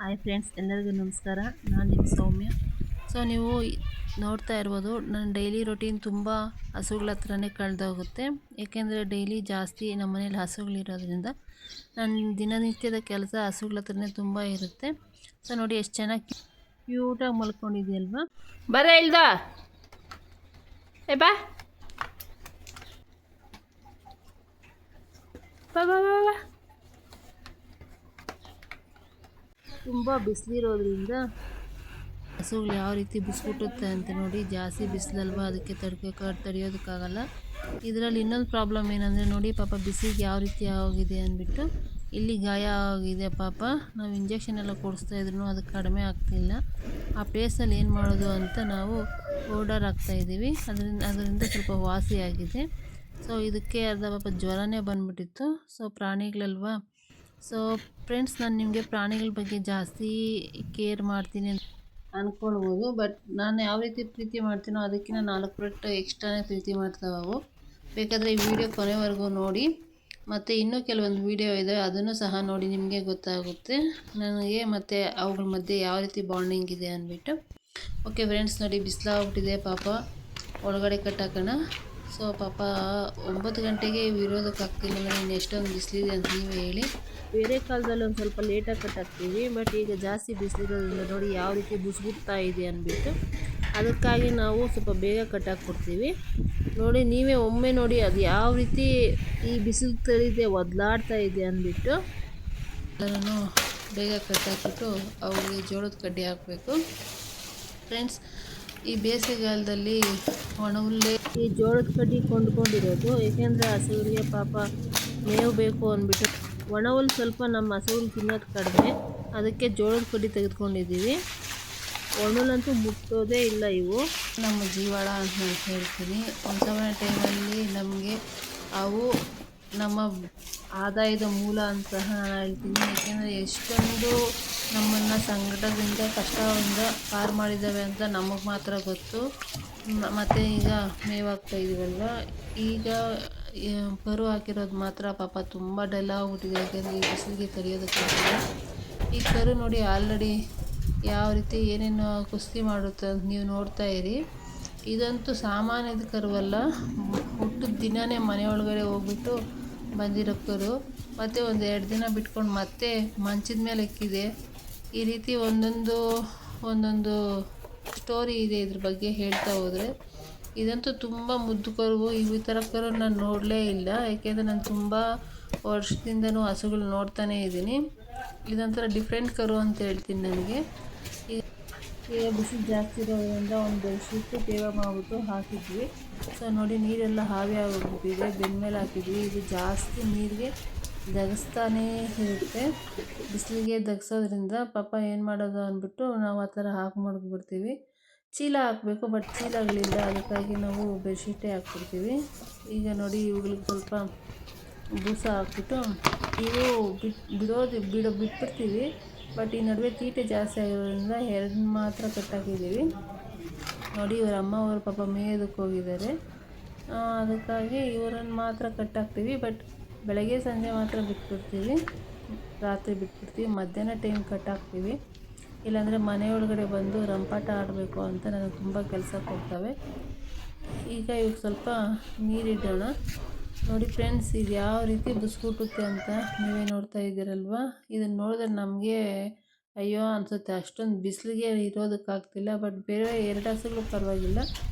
Hi friends, ಎಲ್ಲರಿಗೂ ನಮಸ್ಕಾರ. ನಾನು ನಿಮ್ಮ ಸೌಮ್ಯ. ಸೊ ನೀವು ನೋಡ್ತಾ ಇರ್ಬೋದು, ನನ್ನ ಡೈಲಿ ರೊಟೀನ್ ತುಂಬ ಹಸುಗಳ ಹತ್ರನೇ ಕಳೆದೋಗುತ್ತೆ. ಏಕೆಂದರೆ ಡೈಲಿ ಜಾಸ್ತಿ ನಮ್ಮ ಮನೇಲಿ ಹಸುಗಳಿರೋದ್ರಿಂದ ನನ್ನ ದಿನನಿತ್ಯದ ಕೆಲಸ ಹಸುಗಳ ಹತ್ರನೇ ತುಂಬ ಇರುತ್ತೆ. ಸೊ ನೋಡಿ ಎಷ್ಟು ಚೆನ್ನಾಗಿ ಕ್ಯೂಟಾಗಿ ಮಲ್ಕೊಂಡಿದೆಯಲ್ವಾ. ಬರ ಇಲ್ದ ಏ ಬಾ ಬಾ ಬಾ ಬಾ ಬಾ. ತುಂಬ ಬಿಸಿಲಿರೋದ್ರಿಂದ ಹಸುಗಳು ಯಾವ ರೀತಿ ಬಿಸಿಗುಟ್ಟುತ್ತೆ ಅಂತ ನೋಡಿ. ಜಾಸ್ತಿ ಬಿಸಿಲಲ್ವಾ, ಅದಕ್ಕೆ ತಡೆಯೋದಕ್ಕಾಗಲ್ಲ. ಇದರಲ್ಲಿ ಇನ್ನೊಂದು ಪ್ರಾಬ್ಲಮ್ ಏನಂದರೆ ನೋಡಿ, ಪಾಪ ಬಿಸಿಲಿಗೆ ಯಾವ ರೀತಿ ಆಗೋಗಿದೆ ಅಂದ್ಬಿಟ್ಟು ಇಲ್ಲಿ ಗಾಯ ಆಗಿದೆ ಪಾಪ. ನಾವು ಇಂಜೆಕ್ಷನ್ ಎಲ್ಲ ಕೊಡಿಸ್ತಾ ಇದ್ರೂ ಅದು ಕಡಿಮೆ ಆಗ್ತಿಲ್ಲ. ಆ ಪ್ಲೇಸಲ್ಲಿ ಏನು ಮಾಡೋದು ಅಂತ ನಾವು ಪೌಡರ್ ಹಾಕ್ತಾಯಿದ್ದೀವಿ. ಅದರಿಂದ ಸ್ವಲ್ಪ ವಾಸಿಯಾಗಿದೆ. ಸೊ ಇದಕ್ಕೆ ಅರ್ಧ ಪಾಪ ಜ್ವರನೇ ಬಂದ್ಬಿಟ್ಟಿತ್ತು. ಸೊ ಪ್ರಾಣಿಗಳಲ್ವಾ. ಸೊ ಫ್ರೆಂಡ್ಸ್, ನಾನು ನಿಮಗೆ ಪ್ರಾಣಿಗಳ ಬಗ್ಗೆ ಜಾಸ್ತಿ ಕೇರ್ ಮಾಡ್ತೀನಿ ಅಂತ ಅಂದ್ಕೊಳ್ಬೋದು. ಬಟ್ ನಾನು ಯಾವ ರೀತಿ ಪ್ರೀತಿ ಮಾಡ್ತೀನೋ ಅದಕ್ಕಿಂತ 4 ಪಟ್ಟು ಎಕ್ಸ್ಟ್ರಾನೇ ಪ್ರೀತಿ ಮಾಡ್ತಾವೆ ಅವು. ಬೇಕಾದರೆ ಈ ವಿಡಿಯೋ ಕೊನೆವರೆಗೂ ನೋಡಿ. ಮತ್ತು ಇನ್ನೂ ಕೆಲವೊಂದು ವಿಡಿಯೋ ಇದೆ, ಅದನ್ನು ಸಹ ನೋಡಿ, ನಿಮಗೆ ಗೊತ್ತಾಗುತ್ತೆ ನನಗೆ ಮತ್ತು ಅವುಗಳ ಮಧ್ಯೆ ಯಾವ ರೀತಿ ಬಾಂಡಿಂಗ್ ಇದೆ ಅಂದ್ಬಿಟ್ಟು. ಓಕೆ ಫ್ರೆಂಡ್ಸ್, ನೋಡಿ ಬಿಸಿಲಾಗ್ಬಿಟ್ಟಿದೆ ಪಾಪ. ಒಳಗಡೆ ಕಟ್ಟಾಕೋಣ. ಸೊ ಪಾಪ 9 ಗಂಟೆಗೆ ಇರೋದಕ್ಕಾಗ್ತಿಲ್ಲ ಅಂದರೆ ಇನ್ನು ಎಷ್ಟೊಂದು ಬಿಸಿಲಿದೆ ಅಂತ ನೀವೇ ಹೇಳಿ. ಬೇರೆ ಕಾಲದಲ್ಲಿ ಒಂದು ಸ್ವಲ್ಪ ಲೇಟಾಗಿ ಕಟ್ಟಾಕ್ತೀವಿ, ಬಟ್ ಈಗ ಜಾಸ್ತಿ ಬಿಸಿಲಿರೋದ್ರಿಂದ ನೋಡಿ ಯಾವ ರೀತಿ ಬುಸ್ಗುಡ್ತಾ ಇದೆ ಅಂದ್ಬಿಟ್ಟು ಅದಕ್ಕಾಗಿ ನಾವು ಸ್ವಲ್ಪ ಬೇಗ ಕಟ್ಟಾಕ್ಕೊಡ್ತೀವಿ. ನೋಡಿ ನೀವೇ ಒಮ್ಮೆ ನೋಡಿ ಅದು ಯಾವ ರೀತಿ ಈ ಬಿಸಿಲು ತಡಿದೆ ಒದ್ಲಾಡ್ತಾ ಇದೆ ಅಂದ್ಬಿಟ್ಟು. ಅದನ್ನು ಬೇಗ ಕಟ್ಟಾಕ್ಬಿಟ್ಟು ಅವುಗಳಿಗೆ ಜೋಳದ ಕಡ್ಡಿ ಹಾಕಬೇಕು. ಫ್ರೆಂಡ್ಸ್, ಈ ಬೇಸಿಗೆಗಾಲದಲ್ಲಿ ಒಣಹುಲ್ಲೇ ಈ ಜೋಳದ ಕಡ್ಡಿ ಕೊಂಡ್ಕೊಂಡಿರೋದು. ಏಕೆಂದರೆ ಹಸುಗಳಿಗೆ ಪಾಪ ಮೇವು ಬೇಕು ಅಂದ್ಬಿಟ್ಟು ಒಣಹುಲ್ಲು ಸ್ವಲ್ಪ ನಮ್ಮ ಹಸುಗಳು ತಿನ್ನೋದು ಕಡಿಮೆ, ಅದಕ್ಕೆ ಜೋಳದ ಕಡ್ಡಿ ತೆಗೆದುಕೊಂಡಿದ್ದೀವಿ. ಒಣಹುಲ್ಲಂತೂ ಮುಟ್ಟೋದೇ ಇಲ್ಲ ಇವು. ನಮ್ಮ ಜೀವಾಳ ಅಂತ ನಾನು ಹೇಳ್ತೀನಿ. ಒಂದು ಸಮಯ ಟೈಮಲ್ಲಿ ನಮಗೆ ಅವು ನಮ್ಮ ಆದಾಯದ ಮೂಲ ಅಂತ ನಾನು ಹೇಳ್ತೀನಿ. ಏಕೆಂದರೆ ಎಷ್ಟೊಂದು ನಮ್ಮನ್ನು ಸಂಕಟದಿಂದ ಕಷ್ಟದಿಂದ ಪಾರು ಮಾಡಿದ್ದಾವೆ ಅಂತ ನಮಗೆ ಮಾತ್ರ ಗೊತ್ತು. ಮತ್ತು ಈಗ ಮೇವಾಗ್ತಾ ಇದೀವಲ್ವ, ಈಗ ಕರು ಹಾಕಿರೋದು ಮಾತ್ರ ಪಾಪ ತುಂಬ ಡಲ್ ಆಗಿಬಿಟ್ಟಿದೆ. ಯಾಕೆಂದರೆ ಈ ಬಿಸಿಲಿಗೆ ತಡೆಯೋದಕ್ಕಾಗಲ್ಲ. ಈ ಕರು ನೋಡಿ ಆಲ್ರೆಡಿ ಯಾವ ರೀತಿ ಏನೇನು ಕುಸ್ತಿ ಮಾಡುತ್ತೆ ಅಂತ ನೀವು ನೋಡ್ತಾ ಇರಿ. ಇದಂತೂ ಸಾಮಾನ್ಯದ ಕರುವಲ್ಲ, ಹುಟ್ಟಿದ ದಿನವೇ ಮನೆಯೊಳಗಡೆ ಹೋಗ್ಬಿಟ್ಟು ಬಂದಿರೋ ಕರು. ಮತ್ತು ಒಂದು 2 ದಿನ ಬಿಟ್ಕೊಂಡು ಮತ್ತೆ ಮಂಚದ ಮೇಲೆ ಎಕ್ಕಿದೆ. ಈ ರೀತಿ ಒಂದೊಂದು ಸ್ಟೋರಿ ಇದೆ ಇದ್ರ ಬಗ್ಗೆ ಹೇಳ್ತಾ ಹೋದರೆ. ಇದಂತೂ ತುಂಬ ಮುದ್ದು ಕರು. ಈ ಥರ ಕರು ನಾನು ನೋಡಲೇ ಇಲ್ಲ. ಏಕೆಂದರೆ ನಾನು ತುಂಬ ವರ್ಷದಿಂದನೂ ಹಸುಗಳು ನೋಡ್ತಾನೇ ಇದ್ದೀನಿ. ಇದೊಂಥರ ಡಿಫ್ರೆಂಟ್ ಕರು ಅಂತ ಹೇಳ್ತೀನಿ ನನಗೆ. ಈಗ ಬಿಸಿಲು ಜಾಸ್ತಿ ಇರೋದ್ರಿಂದ ಒಂದು ಬೆಡ್ಶೀಟು ತೇವ ಮಾಡಿಬಿಟ್ಟು ಹಾಕಿದ್ವಿ. ಸೊ ನೋಡಿ ನೀರೆಲ್ಲ ಹಾವಿ ಆಗೋಗ್ಬಿಟ್ಟಿದೆ. ಬೆನ್ನ ಮೇಲೆ ಹಾಕಿದ್ವಿ. ಇದು ಜಾಸ್ತಿ ನೀರಿಗೆ ದಗಿಸ್ತಾನೇ ಇರುತ್ತೆ. ಬಿಸಿಲಿಗೆ ದಗ್ಸೋದ್ರಿಂದ ಪಾಪ ಏನು ಮಾಡೋದು ಅಂದ್ಬಿಟ್ಟು ನಾವು ಆ ಥರ ಹಾಕಿ ಮಡಗ್ಬಿಡ್ತೀವಿ. ಚೀಲ ಹಾಕಬೇಕು, ಬಟ್ ಚೀಲಗಳಿಲ್ಲ. ಅದಕ್ಕಾಗಿ ನಾವು ಬೆಡ್ಶೀಟೇ ಹಾಕ್ಬಿಡ್ತೀವಿ. ಈಗ ನೋಡಿ ಇವುಗಳಿಗೆ ಸ್ವಲ್ಪ ಬೂಸ ಹಾಕ್ಬಿಟ್ಟು ಇವು ಬಿಟ್ಬಿಡ್ತೀವಿ. ಬಟ್ ಈ ನಡುವೆ ತೀಟೆ ಜಾಸ್ತಿ ಆಗಿರೋದ್ರಿಂದ 2 ಮಾತ್ರ ಕಟ್ಟಾಕಿದ್ದೀವಿ. ನೋಡಿ ಇವರ ಅಮ್ಮ ಅವರು ಪಾಪ ಮೇಯೋದಕ್ಕೆ ಹೋಗಿದ್ದಾರೆ. ಅದಕ್ಕಾಗಿ ಇವರನ್ನು ಮಾತ್ರ ಕಟ್ಟಾಕ್ತೀವಿ. ಬಟ್ ಬೆಳಗ್ಗೆ ಸಂಜೆ ಮಾತ್ರ ಬಿಟ್ಬಿಡ್ತೀವಿ, ರಾತ್ರಿ ಬಿಟ್ಬಿಡ್ತೀವಿ. ಮಧ್ಯಾಹ್ನ ಟೈಮ್ ಕಟ್ಟಾಕ್ತೀವಿ. ಇಲ್ಲಾಂದರೆ ಮನೆಯೊಳಗಡೆ ಬಂದು ರಂಪಾಟ ಆಡಬೇಕು ಅಂತ ನನಗೆ ತುಂಬ ಕೆಲಸ ಕೊಡ್ತವೆ. ಈಗ ಇವಾಗ ಸ್ವಲ್ಪ ನೀರಿಡೋಣ. ನೋಡಿ ಫ್ರೆಂಡ್ಸ್, ಇದು ಯಾವ ರೀತಿ ಬುಸ್ಗುಟ್ಟುತ್ತೆ ಅಂತ ನೀವೇ ನೋಡ್ತಾ ಇದ್ದೀರಲ್ವ. ಇದನ್ನು ನೋಡಿದ್ರೆ ನಮಗೆ ಅಯ್ಯೋ ಅನಿಸುತ್ತೆ. ಅಷ್ಟೊಂದು ಬಿಸಿಲಿಗೆ ಇರೋದಕ್ಕಾಗ್ತಿಲ್ಲ. ಬಟ್ ಬೇರೆ 2 ಹಸುಗಳು ಪರವಾಗಿಲ್ಲ.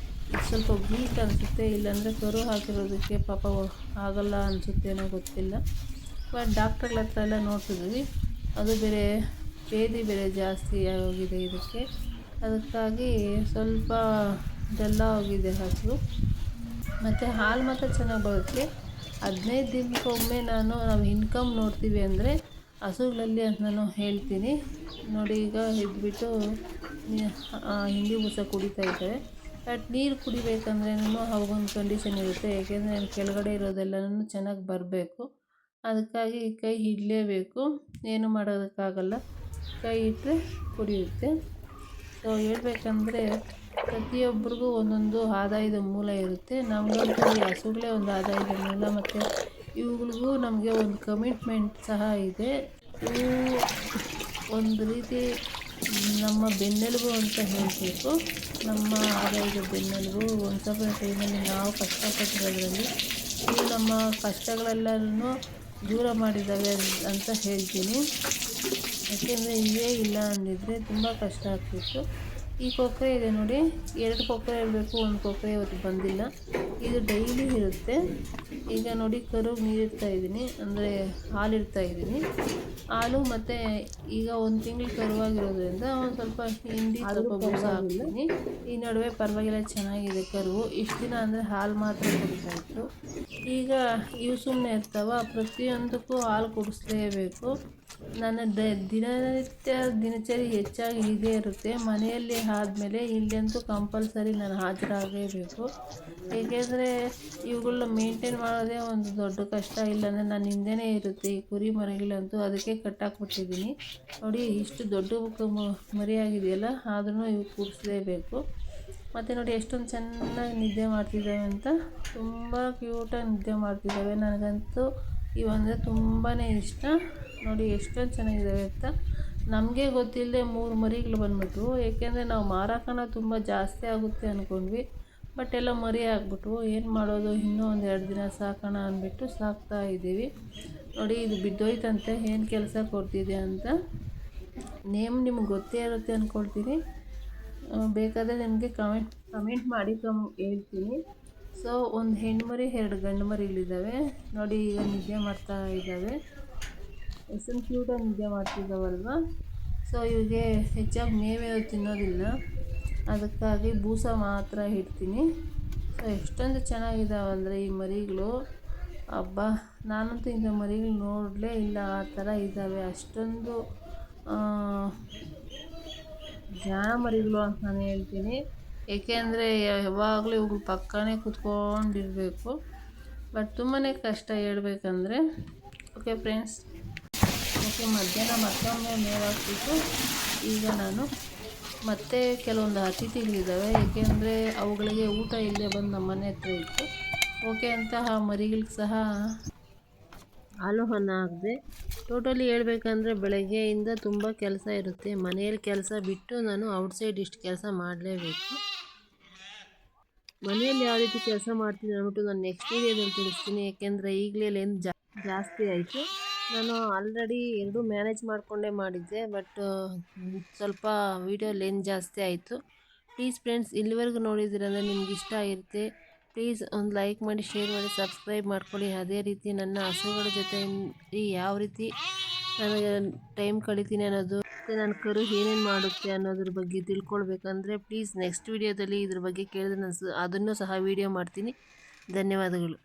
ಇದು ಸ್ವಲ್ಪ ವೀಕ್ ಅನಿಸುತ್ತೆ. ಇಲ್ಲಾಂದರೆ ಕರು ಹಾಕಿರೋದಕ್ಕೆ ಪಾಪ ಆಗಲ್ಲ ಅನಿಸುತ್ತೇನೋ ಗೊತ್ತಿಲ್ಲ. ಬಟ್ ಡಾಕ್ಟ್ರುಗಳ ಹತ್ರ ಎಲ್ಲ ನೋಡ್ತಿದ್ವಿ, ಅದು ಬೇರೆ ಬೇದಿ ಬೇರೆ ಜಾಸ್ತಿ ಆಗೋಗಿದೆ ಇದಕ್ಕೆ. ಅದಕ್ಕಾಗಿ ಸ್ವಲ್ಪ ಡಲ್ಲ ಹೋಗಿದೆ ಹಸು. ಮತ್ತು ಹಾಲು ಮಾತ್ರ ಚೆನ್ನಾಗಿ ಬರುತ್ತೆ. 15 ದಿನಕ್ಕೊಮ್ಮೆ ನಾವು ಇನ್ಕಮ್ ನೋಡ್ತೀವಿ ಅಂದರೆ ಹಸುಗಳಲ್ಲಿ ಅಂತ ನಾನು ಹೇಳ್ತೀನಿ. ನೋಡಿ ಈಗ ಇದ್ಬಿಟ್ಟು ಹಿಂಡಿ ಬೂಸ ಕುಡಿತಾ ಇದ್ದಾರೆ. ಬಟ್ ನೀರು ಕುಡಿಬೇಕಂದ್ರೂ ಅವಾಗೊಂದು ಕಂಡೀಷನ್ ಇರುತ್ತೆ. ಏಕೆಂದರೆ ಕೆಳಗಡೆ ಇರೋದೆಲ್ಲನೂ ಚೆನ್ನಾಗಿ ಬರಬೇಕು. ಅದಕ್ಕಾಗಿ ಕೈ ಹಿಡಲೇಬೇಕು, ಏನು ಮಾಡೋದಕ್ಕಾಗಲ್ಲ. ಕೈ ಇಟ್ಟರೆ ಕುಡಿಯುತ್ತೆ. ಸೊ ಹೇಳ್ಬೇಕಂದ್ರೆ ಪ್ರತಿಯೊಬ್ಬರಿಗೂ ಒಂದೊಂದು ಆದಾಯದ ಮೂಲ ಇರುತ್ತೆ. ನಮಗಂತೂ ಈ ಹಸುಗಳೇ ಒಂದು ಆದಾಯದ ಮೂಲ. ಮತ್ತು ಇವುಗಳಿಗೂ ನಮಗೆ ಒಂದು ಕಮಿಟ್ಮೆಂಟ್ ಸಹ ಇದೆ. ಇವು ಒಂದು ರೀತಿ ನಮ್ಮ ಬೆನ್ನೆಲುಬು ಅಂತ ಹೇಳಬೇಕು. ನಮ್ಮ ಆದಾಯದ ಬೆನ್ನೆಲುಬು. ಒಂದು ಸ್ವಲ್ಪ ಟೈಮಲ್ಲಿ ನಾವು ಕಷ್ಟಪಟ್ಟಿರೋದ್ರಲ್ಲಿ ಇವು ನಮ್ಮ ಕಷ್ಟಗಳೆಲ್ಲನೂ ದೂರ ಮಾಡಿದ್ದಾವೆ ಅಂತ ಹೇಳ್ತೀನಿ. ಯಾಕೆಂದರೆ ಇವೇ ಇಲ್ಲ ಅಂದಿದ್ರೆ ತುಂಬ ಕಷ್ಟ ಆಗ್ತಿತ್ತು. ಈ ಕೊಕ್ಕರೆ ಇದೆ ನೋಡಿ, 2 ಕೊಕ್ಕರೆ ಇರಬೇಕು, 1 ಕೊಕ್ಕರೆ ಇವತ್ತು ಬಂದಿಲ್ಲ. ಇದು ಡೈಲಿ ಇರುತ್ತೆ. ಈಗ ನೋಡಿ ಕರುಗೆ ನೀರಿಡ್ತಾ ಇದ್ದೀನಿ, ಅಂದರೆ ಹಾಲಿಡ್ತಾ ಇದ್ದೀನಿ. ಹಾಲು ಮತ್ತು ಈಗ 1 ತಿಂಗಳು ಕರುವಾಗಿರೋದ್ರಿಂದ ಒಂದು ಸ್ವಲ್ಪ ಹಿಂಡಿ ಸ್ವಲ್ಪ ಬೂಸ ಹಾಕ್ತೀನಿ. ಈ ನಡುವೆ ಪರವಾಗಿಲ್ಲ, ಚೆನ್ನಾಗಿದೆ ಕರು. ಇಷ್ಟು ದಿನ ಅಂದರೆ ಹಾಲು ಮಾತ್ರ ಕುಡಿತಾ ಇತ್ತು. ಈಗ ಇವು ಸುಮ್ಮನೆ ಇರ್ತಾವ, ಪ್ರತಿಯೊಂದಕ್ಕೂ ಹಾಲು ಕುಡಿಸ್ಲೇಬೇಕು. ನನ್ನ ದಿನನಿತ್ಯ ದಿನಚರಿ ಹೆಚ್ಚಾಗಿ ಇದೇ ಇರುತ್ತೆ. ಮನೆಯಲ್ಲಿ ಆದಮೇಲೆ ಇಲ್ಲಂತೂ ಕಂಪಲ್ಸರಿ ನಾನು ಹಾಜರಾಗಲೇಬೇಕು. ಏಕೆಂದರೆ ಇವುಗಳನ್ನ ಮೇಂಟೈನ್ ಮಾಡೋದೇ ಒಂದು ದೊಡ್ಡ ಕಷ್ಟ. ಇಲ್ಲಾಂದರೆ ನನ್ನ ಹಿಂದೆಯೇ ಇರುತ್ತೆ ಈ ಕುರಿ ಮರಿಗಳಂತೂ. ಅದಕ್ಕೆ ಕಟ್ಟಾಕ್ಬಿಟ್ಟಿದ್ದೀನಿ ನೋಡಿ. ಇಷ್ಟು ದೊಡ್ಡ ಮರಿಯಾಗಿದೆಯಲ್ಲ, ಆದ್ರೂ ಇವು ಕೂಡಿಸ್ಲೇಬೇಕು. ಮತ್ತು ನೋಡಿ ಎಷ್ಟೊಂದು ಚೆನ್ನಾಗಿ ನಿದ್ದೆ ಮಾಡ್ತಿದ್ದಾವೆ ಅಂತ. ತುಂಬ ಕ್ಯೂಟಾಗಿ ನಿದ್ದೆ ಮಾಡ್ತಿದ್ದಾವೆ. ನನಗಂತೂ ಇವಂದರೆ ತುಂಬಾ ಇಷ್ಟ. ನೋಡಿ ಎಷ್ಟೊಂದು ಚೆನ್ನಾಗಿದ್ದಾವೆ ಅಂತ. ನಮಗೆ ಗೊತ್ತಿಲ್ಲದೆ 3 ಮರಿಗಳು ಬಂದ್ಬಿಟ್ವು. ಏಕೆಂದರೆ ನಾವು ಮಾರಾಕನ ತುಂಬ ಜಾಸ್ತಿ ಆಗುತ್ತೆ ಅಂದ್ಕೊಂಡ್ವಿ. ಬಟ್ ಎಲ್ಲ ಮರಿ ಆಗಿಬಿಟ್ವು. ಏನು ಮಾಡೋದು, ಇನ್ನೂ 1-2 ದಿನ ಸಾಕೋಣ ಅಂದ್ಬಿಟ್ಟು ಸಾಕ್ತಾ ಇದ್ದೀವಿ. ನೋಡಿ ಇದು ಬಿದ್ದೋಯ್ತಂತೆ. ಏನು ಕೆಲಸ ಕೊಡ್ತಿದೆ ಅಂತ ನೇಮ್ ನಿಮ್ಗೆ ಗೊತ್ತೇ ಇರುತ್ತೆ ಅಂದ್ಕೊಳ್ತೀನಿ. ಬೇಕಾದರೆ ನಿಮಗೆ ಕಮೆಂಟ್ ಮಾಡಿ ಹೇಳ್ತೀನಿ. ಸೊ ಒಂದು ಹೆಣ್ಣು ಮರಿ 2 ಗಂಡು ಮರಿಗಳಿದ್ದಾವೆ ನೋಡಿ. ಈಗ ನಿದ್ದೆ ಮಾಡ್ತಾ ಇದ್ದಾವೆ. ಎಷ್ಟೊಂದು ಕ್ಯೂಟಾಗಿ ನಿದ್ದೆ ಮಾಡ್ತಿದ್ದಾವಲ್ವ. ಸೊ ಇವಿಗೆ ಹೆಚ್ಚಾಗಿ ಮೇವೇ ತಿನ್ನೋದಿಲ್ಲ, ಅದಕ್ಕಾಗಿ ಬೂಸ ಮಾತ್ರ ಇಡ್ತೀನಿ. ಸೊ ಎಷ್ಟೊಂದು ಚೆನ್ನಾಗಿದ್ದಾವಂದರೆ ಈ ಮರಿಗಳು. ಹಬ್ಬ, ನಾನಂತೂ ಇಂಥ ಮರಿಗಳು ನೋಡಲೇ ಇಲ್ಲ. ಆ ಥರ ಇದ್ದಾವೆ. ಅಷ್ಟೊಂದು ಜಾಣ ಮರಿಗಳು ಅಂತ ನಾನು ಹೇಳ್ತೀನಿ. ಏಕೆಂದರೆ ಯಾವಾಗಲೂ ಇವುಗಳು ಪಕ್ಕನೇ ಕೂತ್ಕೊಂಡಿರಬೇಕು. ಬಟ್ ತುಂಬಾ ಕಷ್ಟ ಹೇಳ್ಬೇಕಂದ್ರೆ. ಓಕೆ ಫ್ರೆಂಡ್ಸ್, ಓಕೆ ಮಧ್ಯಾಹ್ನ ಮತ್ತೊಮ್ಮೆ ಮೇವು ಹಾಕ್ಬಿಟ್ಟು ಈಗ ನಾನು ಮತ್ತೆ ಕೆಲವೊಂದು ಅತಿಥಿಗಳಿದ್ದಾವೆ. ಏಕೆಂದರೆ ಅವುಗಳಿಗೆ ಊಟ ಇಲ್ಲದೆ ಬಂದು ನಮ್ಮ ಮನೆ ಹತ್ರ ಇತ್ತು. ಓಕೆ ಅಂತ ಆ ಮರಿಗಳಿಗೆ ಸಹ ಹಾಲು ಅನ್ನ ಹಾಕಿದೆ. ಟೋಟಲಿ ಹೇಳ್ಬೇಕಂದ್ರೆ ಬೆಳಗ್ಗೆಯಿಂದ ತುಂಬ ಕೆಲಸ ಇರುತ್ತೆ. ಮನೆಯಲ್ಲಿ ಕೆಲಸ ಬಿಟ್ಟು ನಾನು ಔಟ್ಸೈಡ್ ಇಷ್ಟು ಕೆಲಸ ಮಾಡಲೇಬೇಕು. ಮನೆಯಲ್ಲಿ ಯಾವ ರೀತಿ ಕೆಲಸ ಮಾಡ್ತೀನಿ ಅಂದ್ಬಿಟ್ಟು ನಾನು ನೆಕ್ಸ್ಟ್ ವೀಡಿಯೋದಲ್ಲಿ ತಿಳಿಸ್ತೀನಿ. ಏಕೆಂದರೆ ಈಗಲೇ ಲೆಂತ್ ಜಾಸ್ತಿ ಆಯಿತು. ನಾನು ಆಲ್ರೆಡಿ 2 ಮ್ಯಾನೇಜ್ ಮಾಡಿಕೊಂಡೇ ಮಾಡಿದ್ದೆ. ಬಟ್ ಸ್ವಲ್ಪ ವೀಡಿಯೋ ಲೆಂತ್ ಜಾಸ್ತಿ ಆಯಿತು. ಪ್ಲೀಸ್ ಫ್ರೆಂಡ್ಸ್, ಇಲ್ಲಿವರೆಗೂ ನೋಡಿದ್ದೀರಂದರೆ ನಿಮ್ಗೆ ಇಷ್ಟ ಆಗಿರುತ್ತೆ. ಪ್ಲೀಸ್ ಒಂದು ಲೈಕ್ ಮಾಡಿ, ಶೇರ್ ಮಾಡಿ, ಸಬ್ಸ್ಕ್ರೈಬ್ ಮಾಡ್ಕೊಳ್ಳಿ. ಅದೇ ರೀತಿ ನನ್ನ ಹಸುಗಳ ಜೊತೆ ಯಾವ ರೀತಿ ನನಗೆ ಟೈಮ್ ಕಳಿತೀನಿ ಅನ್ನೋದು, ಮತ್ತು ನನ್ನ ಕರು ಏನೇನು ಮಾಡುತ್ತೆ ಅನ್ನೋದ್ರ ಬಗ್ಗೆ ತಿಳ್ಕೊಳ್ಬೇಕಂದ್ರೆ ಪ್ಲೀಸ್ ನೆಕ್ಸ್ಟ್ ವೀಡಿಯೋದಲ್ಲಿ ಇದ್ರ ಬಗ್ಗೆ ಕೇಳಿದ್ರೆ ನಾನು ಅದನ್ನು ಸಹ ವೀಡಿಯೋ ಮಾಡ್ತೀನಿ. ಧನ್ಯವಾದಗಳು.